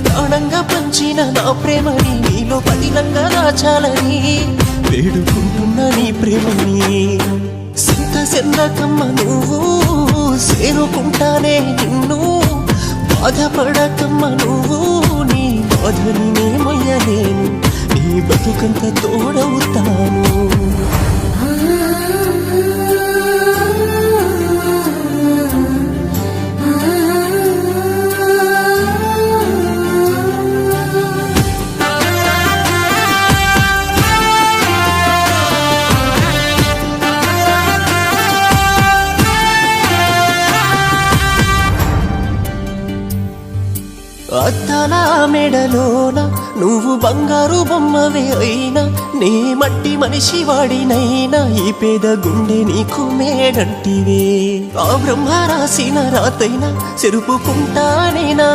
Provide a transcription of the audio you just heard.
ప్రాణంగా పంచిన నా ప్రేమని నీలో పదిలంగా దాచాలని వేడుకుంటున్నా నీ ప్రేమని సింత సెందకమ్మ నువ్వు చేరుకుంటానే నిన్ను బాధపడకమ్మ నువ్వు నీ బాధని నేమయ్యలేను నీ బతుకంత తోడవుతాను అద్దాల మెడలోన నువ్వు బంగారు బొమ్మవే అయినా నే మట్టి మనిషి వాడినైనా ఈ పేద గుండె నీకు మేడంటివే ఆ బ్రహ్మ రాసిన రాతైనా చెరుపుకుంటానేనా